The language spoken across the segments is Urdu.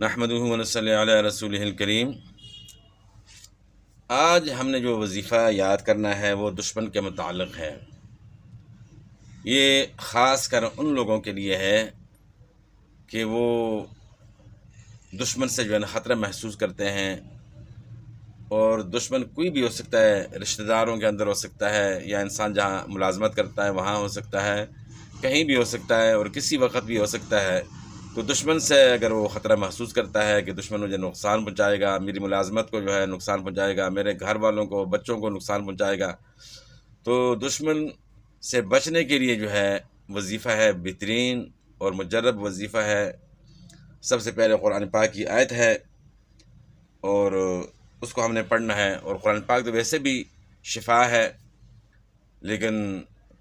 نحمدہ و نصلی علی رسولہ الکریم۔ آج ہم نے جو وظیفہ یاد کرنا ہے وہ دشمن کے متعلق ہے۔ یہ خاص کر ان لوگوں کے لیے ہے کہ وہ دشمن سے جو ہے نا خطرہ محسوس کرتے ہیں، اور دشمن کوئی بھی ہو سکتا ہے، رشتہ داروں کے اندر ہو سکتا ہے، یا انسان جہاں ملازمت کرتا ہے وہاں ہو سکتا ہے، کہیں بھی ہو سکتا ہے اور کسی وقت بھی ہو سکتا ہے۔ تو دشمن سے اگر وہ خطرہ محسوس کرتا ہے کہ دشمن مجھے نقصان پہنچائے گا، میری ملازمت کو جو ہے نقصان پہنچائے گا، میرے گھر والوں کو، بچوں کو نقصان پہنچائے گا، تو دشمن سے بچنے کے لیے جو ہے وظیفہ ہے، بہترین اور مجرب وظیفہ ہے۔ سب سے پہلے قرآن پاک کی آیت ہے اور اس کو ہم نے پڑھنا ہے، اور قرآن پاک تو ویسے بھی شفا ہے، لیکن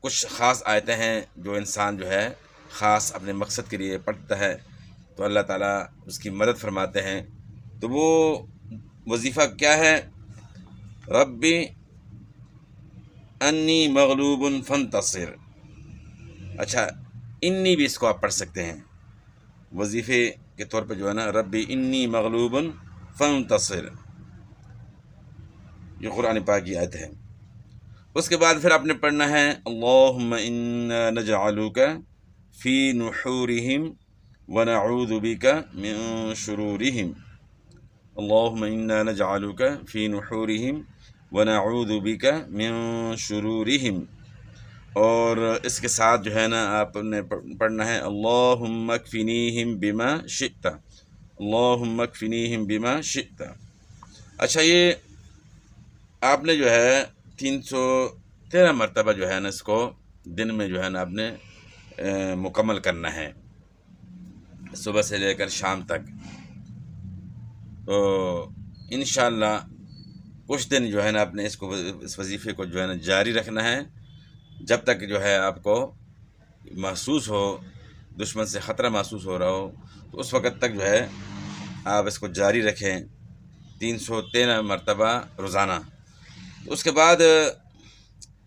کچھ خاص آیتیں ہیں جو انسان جو ہے خاص اپنے مقصد کے لیے پڑھتا ہے تو اللہ تعالیٰ اس کی مدد فرماتے ہیں۔ تو وہ وظیفہ کیا ہے؟ ربی انی مغلوب فانتصر۔ اچھا، انی بھی اس کو آپ پڑھ سکتے ہیں وظیفے کے طور پہ جو ہے نا، ربی انی مغلوب فانتصر، یہ قرآن پاک کی آیت ہے۔ اس کے بعد پھر آپ نے پڑھنا ہے اللہم انا نجعلک فی نحورہم ونعوذ بک من شرورہم، اللہم انا نجعلک فی نحورہم ونعوذ بک من شرورہم۔ اور اس کے ساتھ جو ہے نا آپ نے پڑھنا ہے اللہم اکفنیہم بما شئت، اللہم اکفنیہم بما شئت۔ اچھا، یہ آپ نے جو ہے 313 مرتبہ جو ہے نا اس کو دن میں جو ہے نا آپ نے مکمل کرنا ہے، صبح سے لے کر شام تک۔ تو انشاءاللہ کچھ دن جو ہے نا آپ نے اس وظیفے کو جو ہے نا جاری رکھنا ہے، جب تک جو ہے آپ کو محسوس ہو، دشمن سے خطرہ محسوس ہو رہا ہو، تو اس وقت تک جو ہے آپ اس کو جاری رکھیں 313 مرتبہ روزانہ۔ اس کے بعد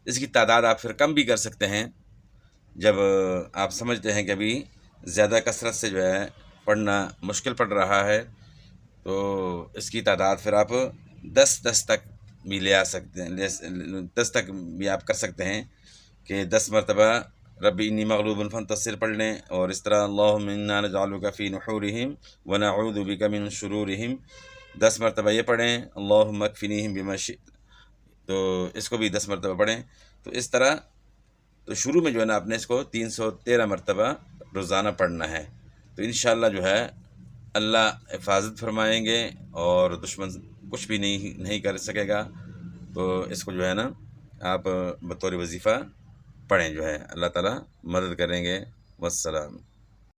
اس کی تعداد آپ پھر کم بھی کر سکتے ہیں، جب آپ سمجھتے ہیں کہ ابھی زیادہ کثرت سے جو ہے پڑھنا مشکل پڑ رہا ہے، تو اس کی تعداد پھر آپ 10 تک بھی لے آ سکتے ہیں، 10 تک بھی آپ کر سکتے ہیں کہ 10 مرتبہ ربی انی مغلوب فانتصر پڑھ لیں، اور اس طرح اللہم انا نجعلک فی نحورہم ونعوذ بک من شرورہم 10 مرتبہ یہ پڑھیں، اللہم اکفنیہم بما شئت، تو اس کو بھی 10 مرتبہ پڑھیں۔ تو اس طرح تو شروع میں جو ہے نا آپ نے اس کو 313 مرتبہ روزانہ پڑھنا ہے، تو انشاءاللہ جو ہے اللہ حفاظت فرمائیں گے اور دشمن کچھ بھی نہیں کر سکے گا۔ تو اس کو جو ہے نا آپ بطور وظیفہ پڑھیں، جو ہے اللہ تعالیٰ مدد کریں گے۔ والسلام۔